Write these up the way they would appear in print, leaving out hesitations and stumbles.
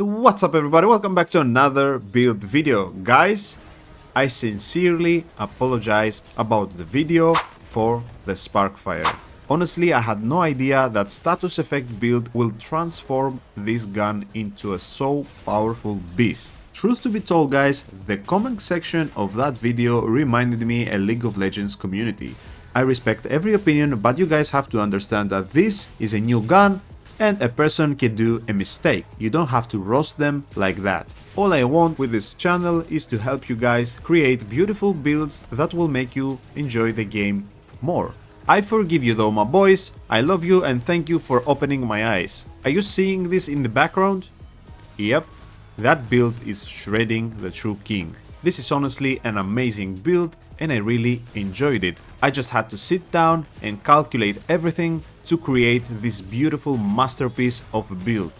What's up everybody, welcome back to another build video. Guys, I sincerely apologize about the video for the Sparkfire. Honestly, I had no idea that status effect build will transform this gun into a so powerful beast. Truth to be told guys, the comment section of that video reminded me a League of Legends community. I respect every opinion, but you guys have to understand that this is a new gun and a person can do a mistake. You don't have to roast them like that. All I want with this channel is to help you guys create beautiful builds that will make you enjoy the game more. I forgive you though, my boys. I love you and thank you for opening my eyes. Are you seeing this in the background? Yep, that build is shredding the true king. This is honestly an amazing build and I really enjoyed it. I just had to sit down and calculate everything to create this beautiful masterpiece of a build.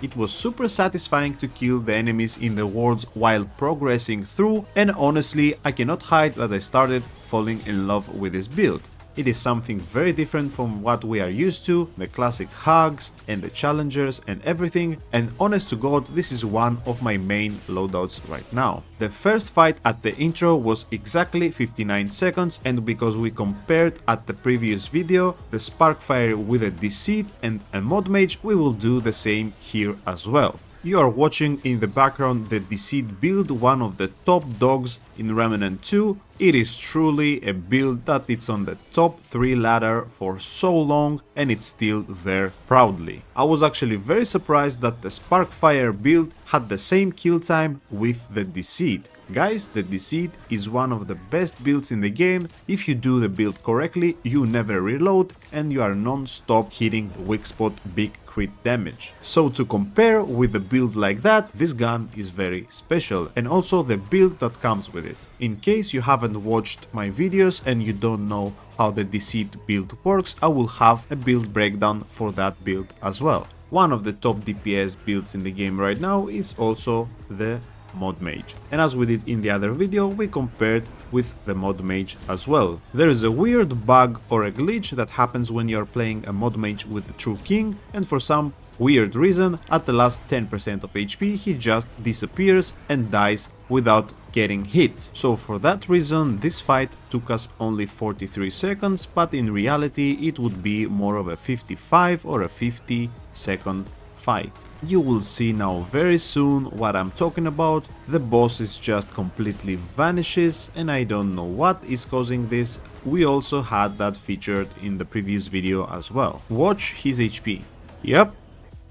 It was super satisfying to kill the enemies in the worlds while progressing through, and honestly I cannot hide that I started falling in love with this build. It is something very different from what we are used to, the classic hugs and the challengers and everything, and honest to god this is one of my main loadouts right now. The first fight at the intro was exactly 59 seconds, and because we compared at the previous video the Sparkfire with a Deceit and a Mod Mage, we will do the same here as well. You are watching in the background the Deceit build, one of the top dogs in Remnant 2. It is truly a build that it's on the top 3 ladder for so long and it's still there proudly. I was actually very surprised that the Sparkfire build had the same kill time with the Deceit. Guys, the Deceit is one of the best builds in the game. If you do the build correctly, you never reload and you are non-stop hitting weak spot big crit damage. So to compare with a build like that, this gun is very special, and also the build that comes with it. In case you haven't watched my videos and you don't know how the Deceit build works, I will have a build breakdown for that build as well. One of the top DPS builds in the game right now is also the Mod Mage, and as we did in the other video, we compared with the Mod Mage as well. There is a weird bug or a glitch that happens when you are playing a Mod Mage with the True King, and for some weird reason at the last 10% of HP he just disappears and dies without getting hit. So for that reason this fight took us only 43 seconds, but in reality it would be more of a 55 or a 50 second fight. You will see now very soon what I'm talking about. The boss is just completely vanishes and I don't know what is causing this. We also had that featured in the previous video as well. Watch his HP. Yep.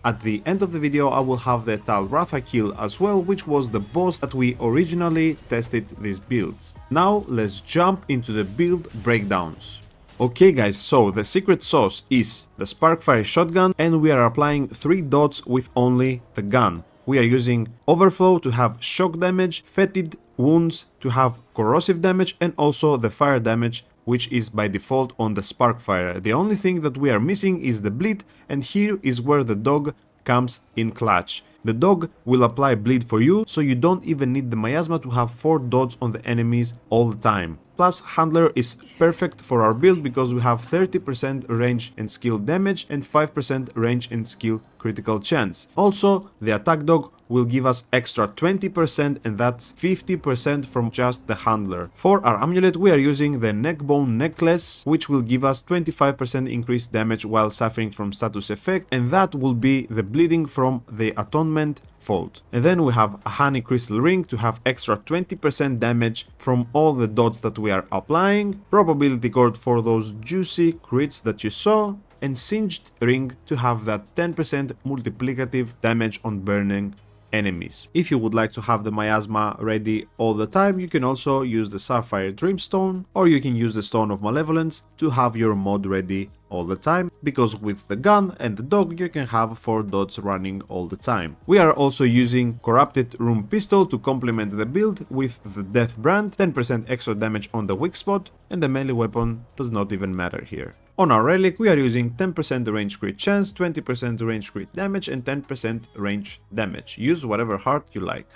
At the end of the video I will have the Tal'Ratha kill as well, which was the boss that we originally tested these builds. Now let's jump into the build breakdowns. Okay guys, so the secret sauce is the Sparkfire shotgun and we are applying 3 dots with only the gun. We are using overflow to have shock damage, fetid wounds to have corrosive damage, and also the fire damage, which is by default on the Sparkfire. The only thing that we are missing is the bleed, and here is where the dog comes in clutch. The dog will apply bleed for you, so you don't even need the miasma to have 4 dots on the enemies all the time. Plus handler is perfect for our build because we have 30% range and skill damage and 5% range and skill critical chance. Also, the attack dog will give us extra 20%, and that's 50% from just the handler. For our amulet we are using the neckbone necklace, which will give us 25% increased damage while suffering from status effect, and that will be the bleeding from the atonement fault. And then we have a honey crystal ring to have extra 20% damage from all the dots that we are applying, probability cord for those juicy crits that you saw, and singed ring to have that 10% multiplicative damage on burning enemies. If you would like to have the miasma ready all the time, you can also use the sapphire dreamstone, or you can use the stone of malevolence to have your mod ready all the time, because with the gun and the dog you can have 4 dots running all the time. We are also using corrupted room pistol to complement the build with the death brand, 10% extra damage on the weak spot, and the melee weapon does not even matter here. On our relic we are using 10% range crit chance, 20% range crit damage and 10% range damage. Use whatever heart you like.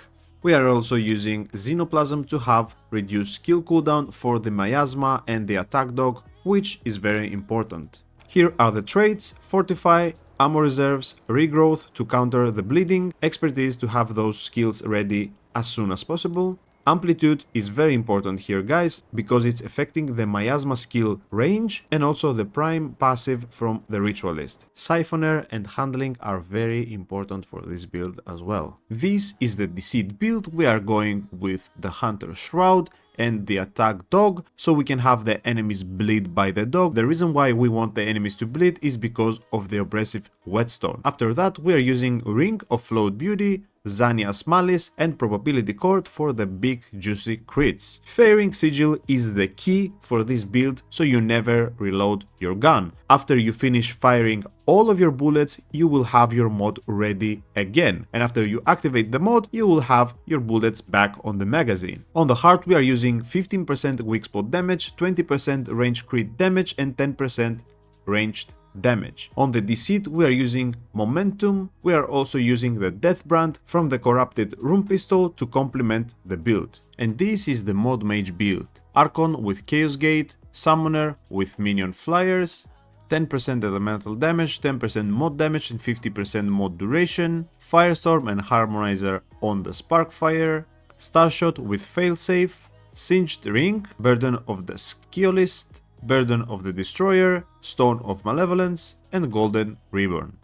We are also using Xenoplasm to have reduced skill cooldown for the Miasma and the Attack Dog, which is very important. Here are the traits: Fortify, ammo reserves, regrowth to counter the bleeding, expertise to have those skills ready as soon as possible. Amplitude is very important here, guys, because it's affecting the miasma skill range and also the prime passive from the Ritualist. Siphoner and handling are very important for this build as well. This is the Deceit build. We are going with the Hunter Shroud and the attack dog, so we can have the enemies bleed by the dog. The reason why we want the enemies to bleed is because of the oppressive whetstone. After that, we are using Ring of Float Beauty, Zania's Malice and Probability Chord for the big juicy crits. Fairing Sigil is the key for this build, so you never reload your gun. After you finish firing all of your bullets, you will have your mod ready again, and after you activate the mod, you will have your bullets back on the magazine. On the heart, we are using 15% weak spot damage, 20% range crit damage and 10% ranged damage. On the Deceit, we are using Momentum. We are also using the Death Brand from the Corrupted Room Pistol to complement the build. And this is the Mod Mage build. Archon with Chaos Gate, Summoner with Minion Flyers, 10% elemental damage, 10% mod damage and 50% mod duration, Firestorm and Harmonizer on the Sparkfire, Starshot with Failsafe, Singed Ring, Burden of the Ritualist, Burden of the Destroyer, Stone of Malevolence, and Golden Reborn.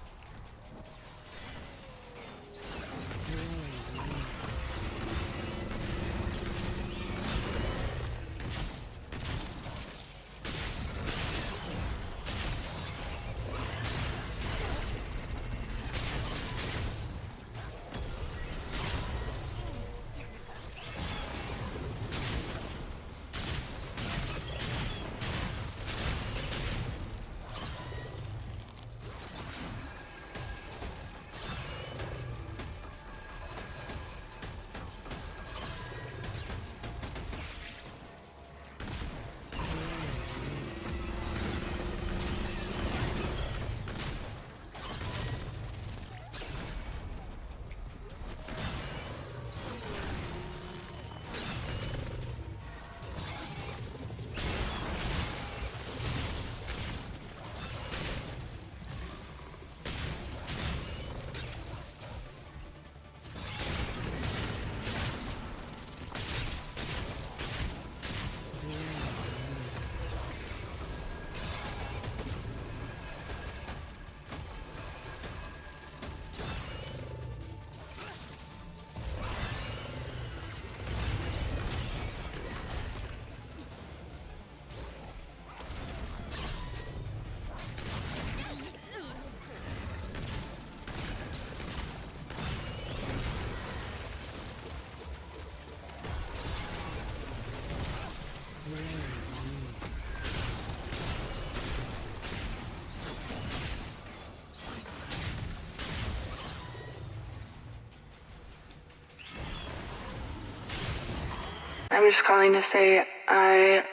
I'm just calling to say I